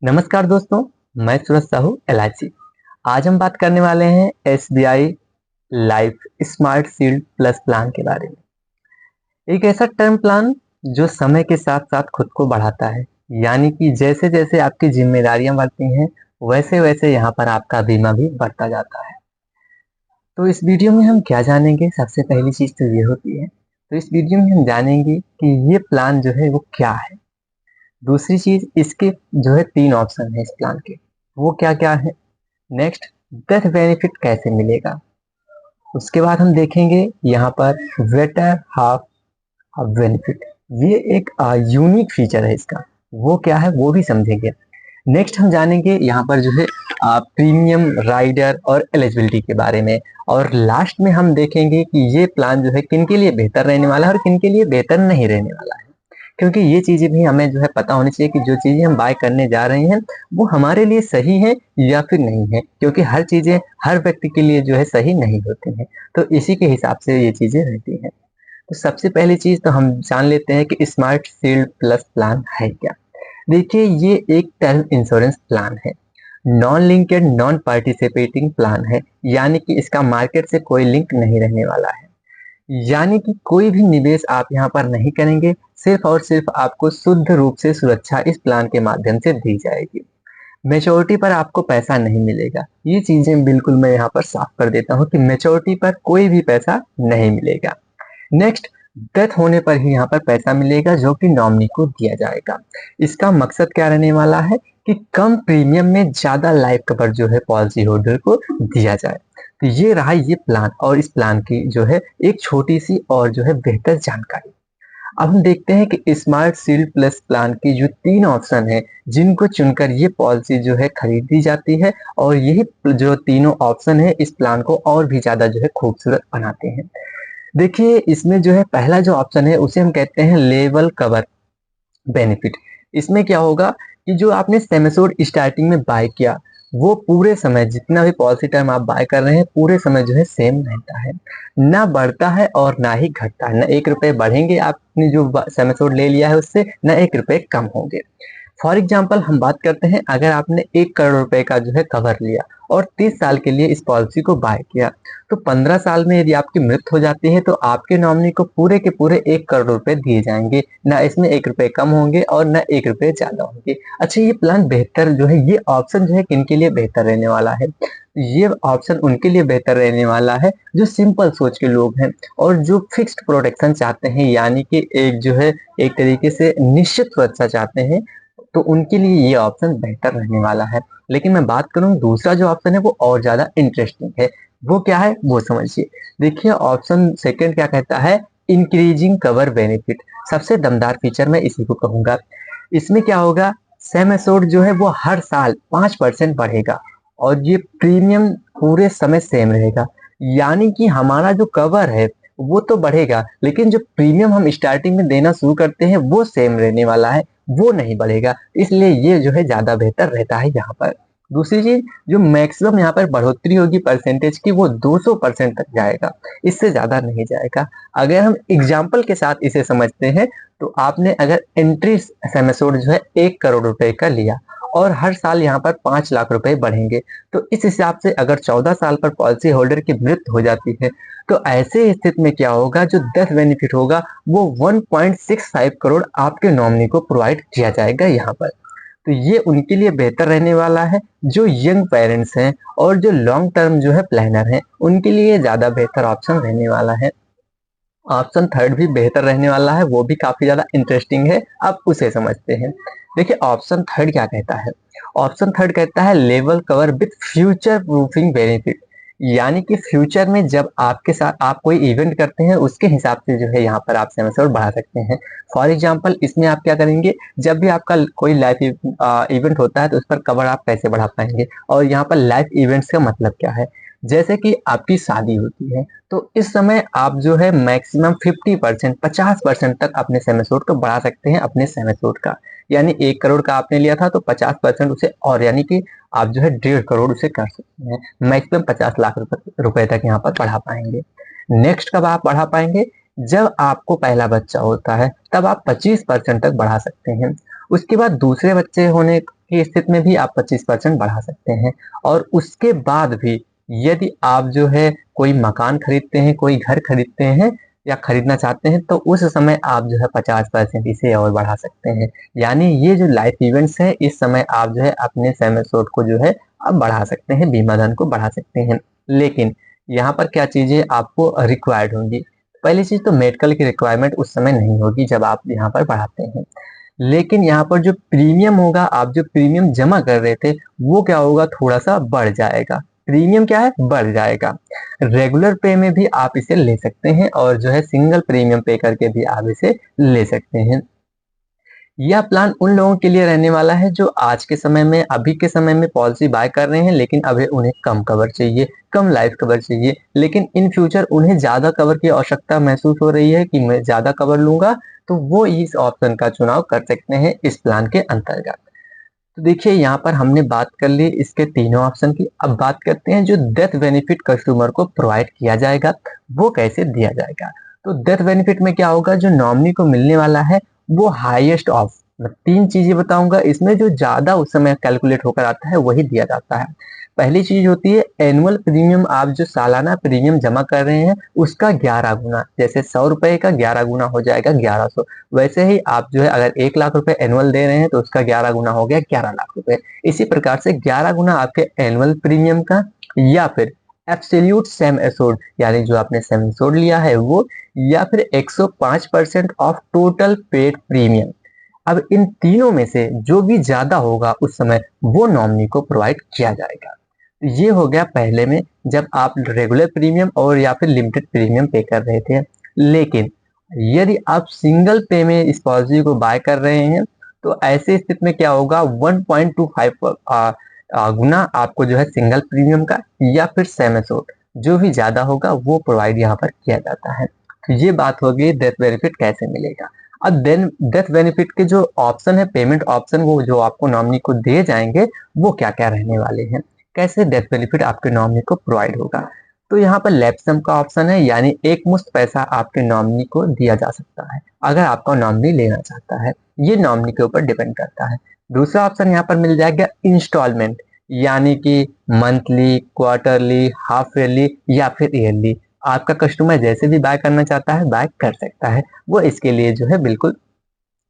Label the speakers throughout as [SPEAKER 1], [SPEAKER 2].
[SPEAKER 1] नमस्कार दोस्तों, मैं सूरज साहू एलआईसी। आज हम बात करने वाले हैं SBI life smart shield plus plan के बारे में। एक ऐसा टर्म प्लान जो समय के साथ साथ खुद को बढ़ाता है, यानी कि जैसे जैसे आपकी जिम्मेदारियां बढ़ती हैं वैसे वैसे यहाँ पर आपका बीमा भी बढ़ता जाता है। तो इस वीडियो में हम क्या जानेंगे? सबसे पहली चीज तो ये होती है, तो इस वीडियो में हम जानेंगे कि ये प्लान जो है वो क्या है। दूसरी चीज, इसके जो है 3 ऑप्शन है इस प्लान के, वो क्या-क्या है। नेक्स्ट, डेथ बेनिफिट कैसे मिलेगा। उसके बाद हम देखेंगे यहाँ पर बेटर हाफ बेनिफिट, ये एक यूनिक फीचर है इसका, वो क्या है वो भी समझेंगे। नेक्स्ट हम जानेंगे यहाँ पर जो है प्रीमियम राइडर और एलिजिबिलिटी के बारे में। और लास्ट में हम देखेंगे कि ये प्लान जो है किन के लिए बेहतर रहने वाला है और किन के लिए बेहतर नहीं रहने वाला है। क्योंकि ये चीजें भी हमें जो है पता होनी चाहिए कि जो चीजें हम बाय करने जा रहे हैं वो हमारे लिए सही है या फिर नहीं है, क्योंकि हर चीजें हर व्यक्ति के लिए जो है सही नहीं होती हैं। तो इसी के हिसाब से ये चीजें रहती हैं। तो सबसे पहली चीज तो हम जान लेते हैं कि स्मार्ट शील्ड प्लस प्लान है क्या। देखिए, ये एक टर्म इंश्योरेंस प्लान है, non linked non participating plan है, यानी कि इसका मार्केट से कोई लिंक नहीं रहने वाला है। यानी कि कोई भी निवेश आप यहाँ पर नहीं करेंगे, सिर्फ और सिर्फ आपको शुद्ध रूप से सुरक्षा इस प्लान के माध्यम से दी जाएगी। मैच्योरिटी पर आपको पैसा नहीं मिलेगा, ये चीजें बिल्कुल मैं यहाँ पर साफ कर देता हूँ कि मैच्योरिटी पर कोई भी पैसा नहीं मिलेगा। नेक्स्ट, डेथ होने पर ही यहाँ पर पैसा मिलेगा जो कि नॉमिनी को दिया जाएगा। इसका मकसद क्या रहने वाला है कि कम प्रीमियम में ज्यादा लाइफ कवर जो है पॉलिसी होल्डर को दिया जाए। तो ये रहा ये प्लान, और इस प्लान की जो है एक छोटी सी और जो है बेहतर जानकारी। अब हम देखते हैं कि स्मार्ट शील्ड प्लस प्लान की जो 3 ऑप्शन है जिनको चुनकर ये पॉलिसी जो है खरीदी जाती है, और यही जो तीनों ऑप्शन है इस प्लान को और भी ज्यादा जो है खूबसूरत बनाते हैं। देखिए, इसमें जो है पहला जो ऑप्शन है उसे हम कहते हैं लेवल कवर बेनिफिट। इसमें क्या होगा कि जो आपने सेम एश्योर्ड स्टार्टिंग में बाय किया, वो पूरे समय जितना भी पॉलिसी टर्म आप बाय कर रहे हैं पूरे समय जो है सेम रहता है, ना बढ़ता है और ना ही घटता है। ना 1 रुपए बढ़ेंगे आपने जो सेम एश्योर्ड ले लिया है उससे, ना 1 रुपए कम होंगे। फॉर एग्जाम्पल हम बात करते हैं, अगर आपने 1 करोड़ रुपए का जो है कवर लिया और 30 साल के लिए इस पॉलिसी को बाय किया, तो 15 साल में यदि आपकी मृत्यु हो जाती है तो आपके नॉमिनी को पूरे के पूरे 1 करोड़ रुपए दिए जाएंगे, ना इसमें 1 रुपए कम होंगे और ना 1 रुपए ज्यादा होंगे। अच्छा, ये प्लान बेहतर जो है, ये ऑप्शन जो है किन के लिए बेहतर रहने वाला है? ये ऑप्शन उनके लिए बेहतर रहने वाला है जो सिंपल सोच के लोग हैं और जो फिक्स्ड प्रोटेक्शन चाहते हैं, यानी कि एक जो है एक तरीके से निश्चित सुरक्षा चाहते हैं, तो उनके लिए ये ऑप्शन बेहतर रहने वाला है। लेकिन मैं बात करूँ दूसरा जो ऑप्शन है वो और ज़्यादा इंटरेस्टिंग है। वो क्या है वो समझिए। देखिए, ऑप्शन सेकंड क्या कहता है, इंक्रीजिंग कवर बेनिफिट। सबसे दमदार फीचर मैं इसी को कहूँगा। इसमें क्या होगा, सैम एश्योर्ड जो है वो हर साल 5% बढ़ेगा और ये प्रीमियम पूरे समय सेम रहेगा। यानी कि हमारा जो कवर है वो तो बढ़ेगा, लेकिन जो प्रीमियम हम स्टार्टिंग में देना शुरू करते हैं वो सेम रहने वाला है, वो नहीं बढ़ेगा। इसलिए ये जो है ज्यादा बेहतर रहता है यहाँ पर। दूसरी चीज, जो मैक्सिमम यहाँ पर बढ़ोतरी होगी परसेंटेज की वो 200% तक जाएगा, इससे ज्यादा नहीं जाएगा। अगर हम एग्जाम्पल के साथ इसे समझते हैं, तो आपने अगर एंट्री सम एश्योर्ड जो है 1 करोड़ रुपए का लिया और हर साल यहाँ पर 5 लाख रुपए बढ़ेंगे, तो इस हिसाब से अगर 14 साल पर पॉलिसी होल्डर की मृत्यु हो जाती है, तो ऐसे स्थिति में क्या होगा, जो डेथ बेनिफिट होगा वो 1.65 करोड़ आपके नॉमिनी को प्रोवाइड किया जाएगा यहाँ पर। तो ये उनके लिए बेहतर रहने वाला है जो यंग पेरेंट्स हैं और जो लॉन्ग टर्म जो है प्लानर हैं, उनके लिए ज्यादा बेहतर ऑप्शन रहने वाला है। ऑप्शन थर्ड भी बेहतर रहने वाला है, वो भी काफी ज्यादा इंटरेस्टिंग है। अब उसे समझते हैं। देखिए, ऑप्शन थर्ड क्या कहता है। ऑप्शन थर्ड कहता है level cover with future proofing benefit. यानी कि फ्यूचर में जब आपके साथ आप कोई इवेंट करते हैं उसके हिसाब से जो है यहाँ पर आप सम एश्योर्ड बढ़ा सकते हैं। फॉर एग्जाम्पल, इसमें आप क्या करेंगे, जब भी आपका कोई लाइफ इवेंट होता है तो उस पर कवर आप कैसे बढ़ा पाएंगे। और यहाँ पर लाइफ इवेंट्स का मतलब क्या है, जैसे कि आपकी शादी होती है, तो इस समय आप जो है मैक्सिमम 50% तक अपने सम एश्योर्ड को बढ़ा सकते हैं अपने सम एश्योर्ड का। यानी 1 करोड़ का आपने लिया था तो 50% उसे और, यानी कि आप जो है 1.5 करोड़ उसे कर सकते हैं। मैक्सिमम 50 लाख रुपए तक यहाँ पर बढ़ा पाएंगे। नेक्स्ट कब आप बढ़ा पाएंगे, जब आपको पहला बच्चा होता है तब आप 25% तक बढ़ा सकते हैं। उसके बाद दूसरे बच्चे होने की स्थिति में भी आप 25% बढ़ा सकते हैं। और उसके बाद भी यदि आप जो है कोई मकान खरीदते हैं, कोई घर खरीदते हैं या खरीदना चाहते हैं, तो उस समय आप जो है 50% इसे और बढ़ा सकते हैं। यानी ये जो लाइफ इवेंट्स है, इस समय आप जो है अपने सम एश्योर्ड को जो है आप बढ़ा सकते हैं, बीमा धन को बढ़ा सकते हैं। लेकिन यहाँ पर क्या चीजें आपको रिक्वायर्ड होंगी? पहली चीज तो मेडिकल की रिक्वायरमेंट उस समय नहीं होगी जब आप यहाँ पर बढ़ाते हैं। लेकिन यहाँ पर जो प्रीमियम होगा, आप जो प्रीमियम जमा कर रहे थे, वो क्या होगा, थोड़ा सा बढ़ जाएगा। प्रीमियम क्या है, बढ़ जाएगा। रेगुलर पे में भी आप इसे ले सकते हैं और जो है सिंगल प्रीमियम पे करके भी आप इसे ले सकते हैं। यह प्लान उन लोगों के लिए रहने वाला है जो आज के समय में, अभी के समय में पॉलिसी बाय कर रहे हैं, लेकिन अभी उन्हें कम कवर चाहिए, कम लाइफ कवर चाहिए। लेकिन इन फ्यूचर उन्हें ज्यादा कवर की आवश्यकता महसूस हो रही है कि मैं ज्यादा कवर लूंगा, तो वो इस ऑप्शन का चुनाव कर सकते हैं इस प्लान के अंतर्गत। तो देखिए यहाँ पर हमने बात कर ली इसके तीनों ऑप्शन की। अब बात करते हैं जो डेथ बेनिफिट कस्टमर को प्रोवाइड किया जाएगा, वो कैसे दिया जाएगा। तो डेथ बेनिफिट में क्या होगा, जो नॉमिनी को मिलने वाला है वो हाईएस्ट ऑफ, मैं तीन चीजें बताऊंगा, इसमें जो ज्यादा उस समय कैलकुलेट होकर आता है वही दिया जाता है। पहली चीज होती है एनुअल प्रीमियम, आप जो सालाना प्रीमियम जमा कर रहे हैं उसका 11 गुना, जैसे 100 रुपए का 11 गुना हो जाएगा 1100। वैसे ही आप जो है अगर 1 लाख रुपए एनुअल दे रहे हैं तो उसका 11 गुना हो गया 11 लाख रुपए। इसी प्रकार से 11 गुना आपके एनुअल प्रीमियम का, या फिर एब्सोल्यूट सेम एश्योर्ड, यानी जो आपने सेम एश्योर्ड लिया है वो, या फिर 105% ऑफ टोटल पेड प्रीमियम। अब इन तीनों में से जो भी ज्यादा होगा उस समय वो नॉमिनी को प्रोवाइड किया जाएगा। ये हो गया पहले में, जब आप रेगुलर प्रीमियम और या फिर लिमिटेड प्रीमियम पे कर रहे थे। लेकिन यदि आप सिंगल पे में इस पॉलिसी को बाय कर रहे हैं, तो ऐसे स्थिति में क्या होगा, 1.25 गुना आपको जो है सिंगल प्रीमियम का या फिर सेम एश्योर्ड, जो भी ज्यादा होगा वो प्रोवाइड यहाँ पर किया जाता है। तो ये बात होगी डेथ बेनिफिट कैसे मिलेगा। अब देन डेथ बेनिफिट के जो ऑप्शन है, पेमेंट ऑप्शन, वो जो आपको नॉमिनी को दिए जाएंगे वो क्या क्या रहने वाले हैं, कैसे डेथ बेनिफिट आपके नॉमिनी को प्रोवाइड होगा। तो यहाँ पर लैप्सम का ऑप्शन है, यानी एक मुश्त पैसा आपके नॉमिनी को दिया जा सकता है अगर आपका नॉमिनी लेना चाहता है, ये नॉमिनी के ऊपर डिपेंड करता है। दूसरा ऑप्शन यहाँ पर मिल जाएगा इंस्टॉलमेंट, यानी कि मंथली, क्वार्टरली, हाफ ईयरली या फिर ईयरली। आपका कस्टमर जैसे भी बाय करना चाहता है बाय कर सकता है, वो इसके लिए जो है बिल्कुल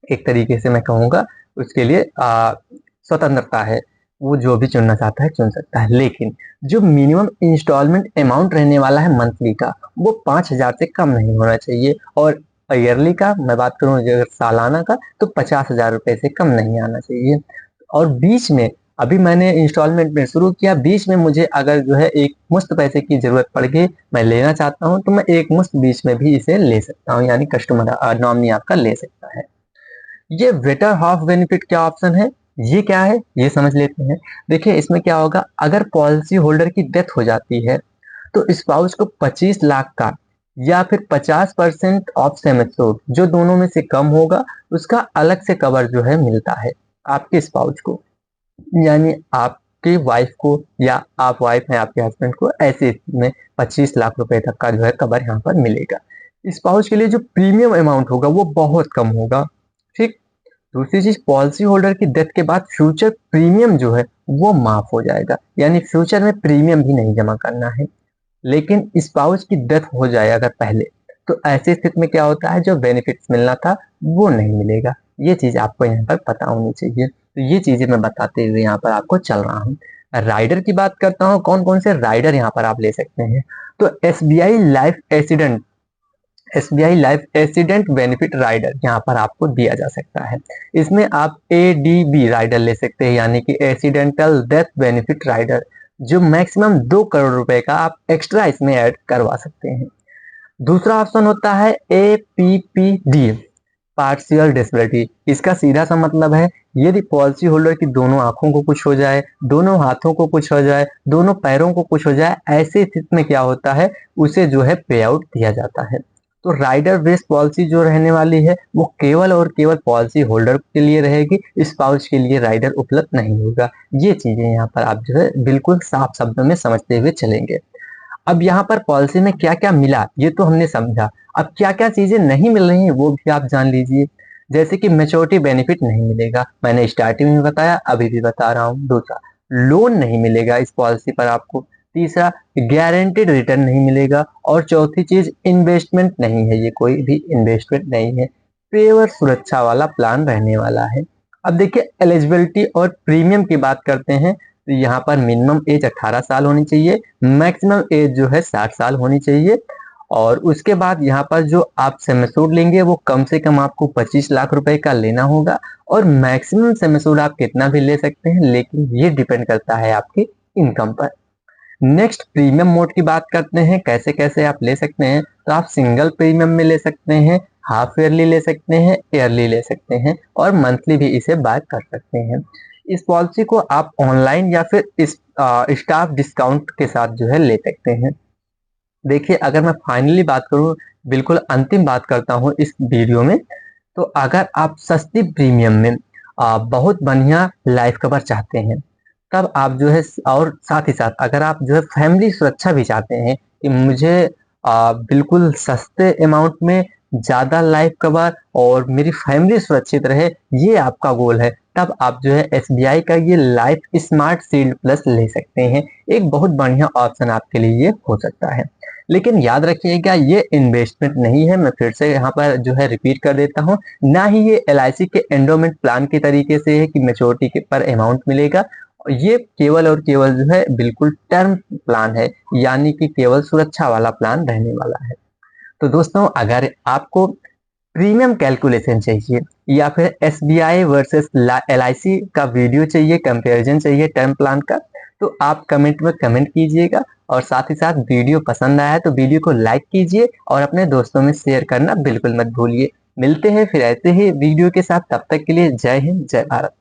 [SPEAKER 1] एक तरीके से मैं कहूँगा उसके लिए स्वतंत्रता है, वो जो भी चुनना चाहता है चुन सकता है। लेकिन जो मिनिमम इंस्टॉलमेंट अमाउंट रहने वाला है मंथली का, वो 5,000 से कम नहीं होना चाहिए, और ईयरली का मैं बात करूँ अगर सालाना का, तो 50,000 रुपए से कम नहीं आना चाहिए। और बीच में, अभी मैंने इंस्टॉलमेंट में शुरू किया, बीच में मुझे अगर जो है एक मुश्त पैसे की जरूरत पड़ गई, मैं लेना चाहता हूँ, तो मैं एक मुश्त बीच में भी इसे ले सकता हूँ, यानी कस्टमर नॉमिनी आपका ले सकता है। ये बेटर हाफ बेनिफिट क्या ऑप्शन है, ये क्या है ये समझ लेते हैं। देखिए इसमें क्या होगा, अगर पॉलिसी होल्डर की डेथ हो जाती है तो स्पाउस को 25 लाख का या फिर 50% ऑफ सेम एश्योर्ड, जो दोनों में से कम होगा उसका अलग से कवर जो है मिलता है आपके स्पाउस को। यानी आपकी वाइफ को, या आप वाइफ हैं आपके हस्बैंड को, ऐसे स्थिति में 25 लाख रुपए तक का जो है कवर यहाँ पर मिलेगा। स्पाउस के लिए जो प्रीमियम अमाउंट होगा वो बहुत कम होगा। ठीक। दूसरी चीज, पॉलिसी होल्डर की डेथ के बाद फ्यूचर प्रीमियम जो है वो माफ हो जाएगा, यानी फ्यूचर में प्रीमियम भी नहीं जमा करना है। लेकिन स्पाउस की डेथ हो जाए अगर पहले, तो ऐसी स्थिति में क्या होता है, जो बेनिफिट्स मिलना था वो नहीं मिलेगा। ये चीज आपको यहाँ पर पता होनी चाहिए। तो ये चीजें मैं बताते हुए यहाँ पर आपको चल रहा हूँ। राइडर की बात करता हूँ, कौन कौन से राइडर यहाँ पर आप ले सकते हैं। तो SBI life accident benefit rider यहाँ पर आपको दिया जा सकता है। इसमें आप एडीबी राइडर ले सकते हैं, यानी कि एक्सीडेंटल डेथ बेनिफिट राइडर, जो मैक्सिमम 2 करोड़ रुपए का आप एक्स्ट्रा इसमें ऐड करवा सकते हैं। दूसरा ऑप्शन होता है एपीपीडी, पार्शियल डिसेबिलिटी। इसका सीधा सा मतलब है, यदि पॉलिसी होल्डर की दोनों आंखों को कुछ हो जाए, दोनों हाथों को कुछ हो जाए, दोनों पैरों को कुछ हो जाए, ऐसी स्थिति में क्या होता है, उसे जो है पे आउट दिया जाता है। तो राइडर बेस्ड पॉलिसी जो रहने वाली है वो केवल और केवल पॉलिसी होल्डर के लिए रहेगी, स्पाउस के लिए राइडर उपलब्ध नहीं होगा। ये चीजें यहाँ पर आप जो है बिल्कुल साफ शब्दों में समझते हुए चलेंगे। अब यहाँ पर पॉलिसी में क्या क्या मिला ये तो हमने समझा, अब क्या क्या चीजें नहीं मिल रही हैं वो भी आप जान लीजिए। जैसे कि मैच्योरिटी बेनिफिट नहीं मिलेगा, मैंने स्टार्टिंग में बताया, अभी भी बता रहा हूँ। दूसरा, लोन नहीं मिलेगा इस पॉलिसी पर आपको। तीसरा, गारंटीड रिटर्न नहीं मिलेगा। और चौथी चीज, इन्वेस्टमेंट नहीं है, ये कोई भी इन्वेस्टमेंट नहीं है, पेवर सुरक्षा वाला प्लान रहने वाला है। अब देखिए एलिजिबिलिटी और प्रीमियम की बात करते हैं, तो यहाँ पर मिनिमम एज 18 साल होनी चाहिए, मैक्सिमम एज जो है 60 साल होनी चाहिए। और उसके बाद यहाँ पर जो आप सम एश्योर्ड लेंगे वो कम से कम आपको 25 लाख रुपए का लेना होगा। और मैक्सिमम सम एश्योर्ड आप कितना भी ले सकते हैं, लेकिन ये डिपेंड करता है आपकी इनकम पर। नेक्स्ट, प्रीमियम मोड की बात करते हैं, कैसे कैसे आप ले सकते हैं। तो आप सिंगल प्रीमियम में ले सकते हैं, हाफ ईयरली ले सकते हैं, ईयरली ले सकते हैं, और मंथली भी इसे बाय कर सकते हैं। इस पॉलिसी को आप ऑनलाइन या फिर इस स्टाफ डिस्काउंट के साथ जो है ले सकते हैं। देखिए अगर मैं फाइनली बात करूं, बिल्कुल अंतिम बात करता हूं इस वीडियो में, तो अगर आप सस्ती प्रीमियम में बहुत बढ़िया लाइफ कवर चाहते हैं, तब आप जो है, और साथ ही साथ अगर आप जो है फैमिली सुरक्षा भी चाहते हैं कि मुझे बिल्कुल सस्ते अमाउंट में ज़्यादा लाइफ कवर और मेरी फैमिली सुरक्षित रहे, ये आपका गोल है, तब आप जो है एसबीआई का ये लाइफ स्मार्ट शील्ड प्लस ले सकते हैं। एक बहुत बढ़िया ऑप्शन आपके लिए ये हो सकता है। लेकिन याद रखिएगा, ये इन्वेस्टमेंट नहीं है, मैं फिर से यहाँ पर जो है रिपीट कर देता हूँ, ना ही ये एलआईसी के एंडोमेंट प्लान के तरीके से है कि मैच्योरिटी के पर अमाउंट मिलेगा। ये केवल और केवल जो है बिल्कुल टर्म प्लान है, यानी कि केवल सुरक्षा वाला प्लान रहने वाला है। तो दोस्तों अगर आपको प्रीमियम कैलकुलेशन चाहिए या फिर एसबीआई वर्सेस एलआईसी का वीडियो चाहिए, कंपैरिजन चाहिए टर्म प्लान का, तो आप कमेंट में कमेंट कीजिएगा। और साथ ही साथ वीडियो पसंद आया तो वीडियो को लाइक कीजिए और अपने दोस्तों में शेयर करना बिल्कुल मत भूलिए। मिलते हैं फिर ऐसे ही वीडियो के साथ, तब तक के लिए जय हिंद, जय भारत।